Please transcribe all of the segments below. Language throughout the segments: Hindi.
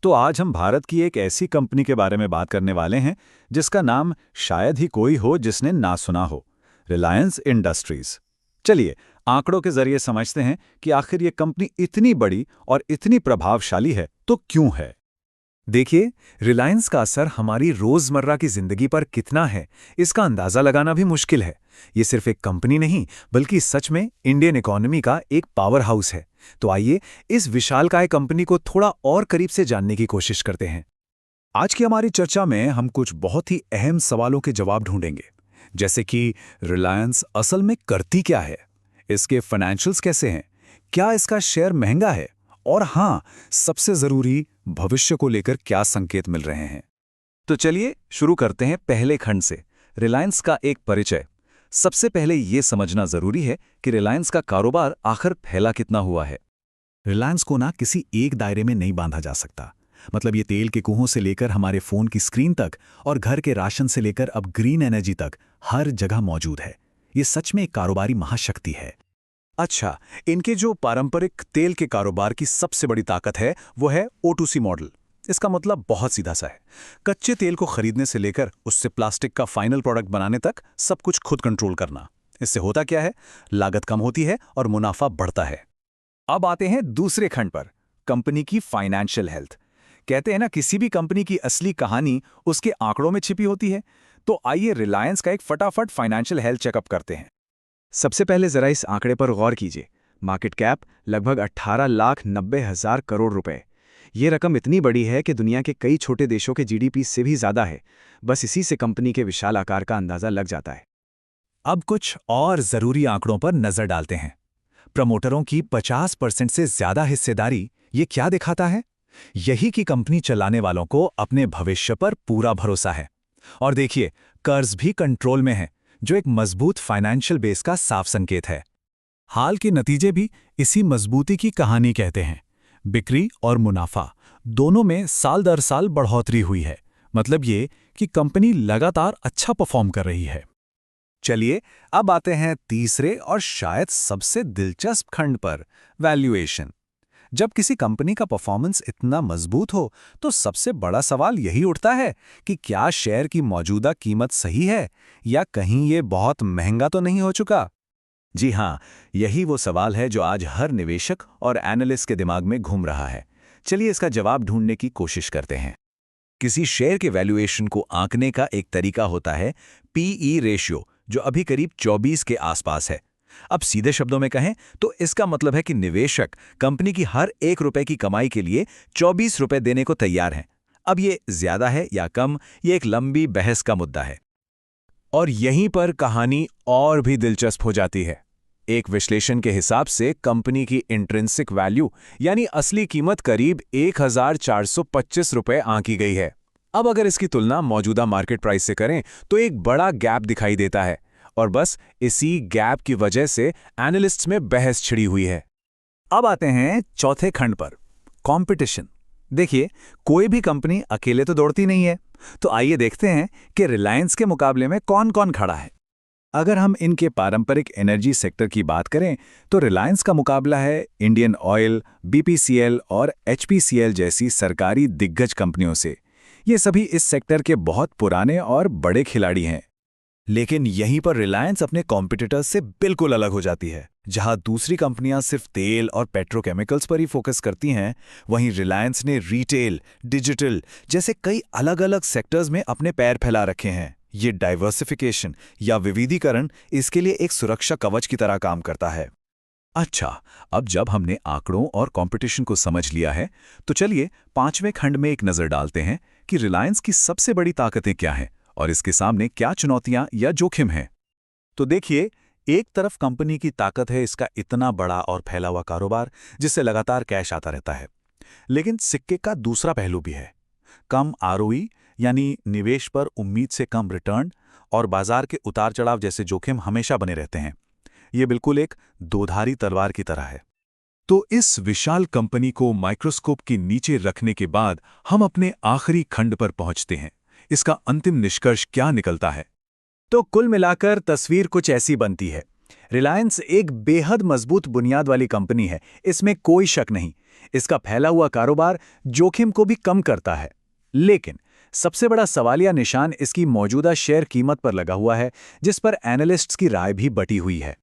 तो आज हम भारत की एक ऐसी कंपनी के बारे में बात करने वाले हैं जिसका नाम शायद ही कोई हो जिसने ना सुना हो। रिलायंस इंडस्ट्रीज। चलिए, आंकड़ों के जरिए समझते हैं कि आखिर ये कंपनी इतनी बड़ी और इतनी प्रभावशाली है तो क्यों है। देखिए, रिलायंस का असर हमारी रोजमर्रा की जिंदगी पर कितना है, इसका अंदाजा लगाना भी मुश्किल है। ये सिर्फ एक कंपनी नहीं, बल्कि सच में इंडियन इकोनॉमी का एक पावर हाउस है। तो आइए इस विशालकाय कंपनी को थोड़ा और करीब से जानने की कोशिश करते हैं। आज की हमारी चर्चा में हम कुछ बहुत ही अहम सवालों के जवाब ढूंढेंगे, जैसे कि रिलायंस असल में करती क्या है, इसके फाइनेंशियल्स कैसे हैं, क्या इसका शेयर महंगा है, और हाँ, सबसे जरूरी, भविष्य को लेकर क्या संकेत मिल रहे हैं। तो चलिए शुरू करते हैं पहले खंड से, रिलायंस का एक परिचय। सबसे पहले ये समझना जरूरी है कि रिलायंस का कारोबार आखिर फैला कितना हुआ है। रिलायंस को ना किसी एक दायरे में नहीं बांधा जा सकता। मतलब ये तेल के कुओं से लेकर हमारे फोन की स्क्रीन तक और घर के राशन से लेकर अब ग्रीन एनर्जी तक हर जगह मौजूद है। ये सच में एक कारोबारी महाशक्ति है। अच्छा, इनके जो पारंपरिक तेल के कारोबार की सबसे बड़ी ताकत है वो है O2C मॉडल। इसका मतलब बहुत सीधा सा है। कच्चे तेल को खरीदने से लेकर उससे प्लास्टिक का फाइनल प्रोडक्ट बनाने तक सब कुछ खुद कंट्रोल करना। इससे होता क्या है, लागत कम होती है और मुनाफा बढ़ता है। अब आते हैं दूसरे खंड पर, कंपनी की फाइनेंशियल हेल्थ। कहते हैं ना, किसी भी कंपनी की असली कहानी उसके आंकड़ों में छिपी होती है। तो आइए रिलायंस का एक फटाफट फाइनेंशियल हेल्थ चेकअप करते हैं। सबसे पहले जरा इस आंकड़े पर गौर कीजिए। मार्केट कैप लगभग 18,90,000 करोड़ रुपए। ये रकम इतनी बड़ी है कि दुनिया के कई छोटे देशों के जीडीपी से भी ज्यादा है। बस इसी से कंपनी के विशाल आकार का अंदाजा लग जाता है। अब कुछ और जरूरी आंकड़ों पर नजर डालते हैं। प्रमोटरों की 50% से ज्यादा हिस्सेदारी, ये क्या दिखाता है? यही कि कंपनी चलाने वालों को अपने भविष्य पर पूरा भरोसा है। और देखिए, कर्ज भी कंट्रोल में है, जो एक मजबूत फाइनेंशियल बेस का साफ संकेत है। हाल के नतीजे भी इसी मजबूती की कहानी कहते हैं। बिक्री और मुनाफा दोनों में साल दर साल बढ़ोतरी हुई है। मतलब ये कि कंपनी लगातार अच्छा परफॉर्म कर रही है। चलिए, अब आते हैं तीसरे और शायद सबसे दिलचस्प खंड पर, वैल्यूएशन। जब किसी कंपनी का परफॉर्मेंस इतना मजबूत हो तो सबसे बड़ा सवाल यही उठता है कि क्या शेयर की मौजूदा कीमत सही है, या कहीं ये बहुत महंगा तो नहीं हो चुका। जी हाँ, यही वो सवाल है जो आज हर निवेशक और एनालिस्ट के दिमाग में घूम रहा है। चलिए इसका जवाब ढूंढने की कोशिश करते हैं। किसी शेयर के वैल्यूएशन को आंकने का एक तरीका होता है पीई रेशियो, जो अभी करीब 24 के आसपास है। अब सीधे शब्दों में कहें तो इसका मतलब है कि निवेशक कंपनी की हर 1 रुपए की कमाई के लिए 24 रुपए देने को तैयार हैं। अब ये ज्यादा है या कम, ये एक लंबी बहस का मुद्दा है। और यहीं पर कहानी और भी दिलचस्प हो जाती है। एक विश्लेषण के हिसाब से कंपनी की इंट्रिंसिक वैल्यू यानी असली कीमत करीब 1,425 रुपए आंकी गई है। अब अगर इसकी तुलना मौजूदा मार्केट प्राइस से करें तो एक बड़ा गैप दिखाई देता है, और बस इसी गैप की वजह से एनालिस्ट्स में बहस छिड़ी हुई है। अब आते हैं चौथे खंड पर, कंपटीशन। देखिए, कोई भी कंपनी अकेले तो दौड़ती नहीं है। तो आइए देखते हैं कि रिलायंस के मुकाबले में कौन कौन खड़ा है। अगर हम इनके पारंपरिक एनर्जी सेक्टर की बात करें तो रिलायंस का मुकाबला है इंडियन ऑयल, बीपीसीएल और एचपीसीएल जैसी सरकारी दिग्गज कंपनियों से। ये सभी इस सेक्टर के बहुत पुराने और बड़े खिलाड़ी हैं। लेकिन यहीं पर रिलायंस अपने कॉम्पिटिटर्स से बिल्कुल अलग हो जाती है। जहां दूसरी कंपनियां सिर्फ तेल और पेट्रोकेमिकल्स पर ही फोकस करती हैं, वहीं रिलायंस ने रिटेल, डिजिटल जैसे कई अलग अलग सेक्टर्स में अपने पैर फैला रखे हैं। ये डाइवर्सिफिकेशन या विविधीकरण इसके लिए एक सुरक्षा कवच की तरह काम करता है। अच्छा, अब जब हमने आंकड़ों और कंपटीशन को समझ लिया है, तो चलिए पांचवें खंड में एक नजर डालते हैं कि रिलायंस की सबसे बड़ी ताकतें क्या हैं और इसके सामने क्या चुनौतियां या जोखिम हैं। तो देखिए, एक तरफ कंपनी की ताकत है इसका इतना बड़ा और फैला हुआ कारोबार, जिससे लगातार कैश आता रहता है। लेकिन सिक्के का दूसरा पहलू भी है। कम आरओई यानी निवेश पर उम्मीद से कम रिटर्न और बाजार के उतार चढ़ाव जैसे जोखिम हमेशा बने रहते हैं। ये बिल्कुल एक दोधारी तलवार की तरह है। तो इस विशाल कंपनी को माइक्रोस्कोप के नीचे रखने के बाद हम अपने आखिरी खंड पर पहुंचते हैं। इसका अंतिम निष्कर्ष क्या निकलता है? तो कुल मिलाकर तस्वीर कुछ ऐसी बनती है। रिलायंस एक बेहद मजबूत बुनियाद वाली कंपनी है, इसमें कोई शक नहीं। इसका फैला हुआ कारोबार जोखिम को भी कम करता है। लेकिन सबसे बड़ा सवालिया निशान इसकी मौजूदा शेयर कीमत पर लगा हुआ है, जिस पर एनालिस्ट्स की राय भी बटी हुई है।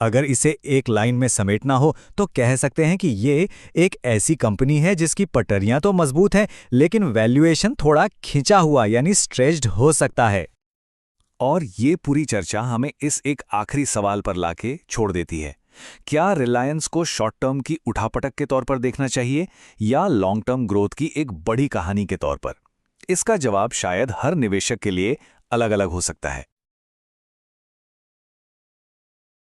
अगर इसे एक लाइन में समेटना हो तो कह सकते हैं कि ये एक ऐसी कंपनी है जिसकी पटरियां तो मजबूत हैं, लेकिन वैल्यूएशन थोड़ा खिंचा हुआ यानी स्ट्रेच्ड हो सकता है। और ये पूरी चर्चा हमें इस एक आखिरी सवाल पर लाके छोड़ देती है। क्या रिलायंस को शॉर्ट टर्म की उठापटक के तौर पर देखना चाहिए या लॉन्ग टर्म ग्रोथ की एक बड़ी कहानी के तौर पर? इसका जवाब शायद हर निवेशक के लिए अलग-अलग हो सकता है।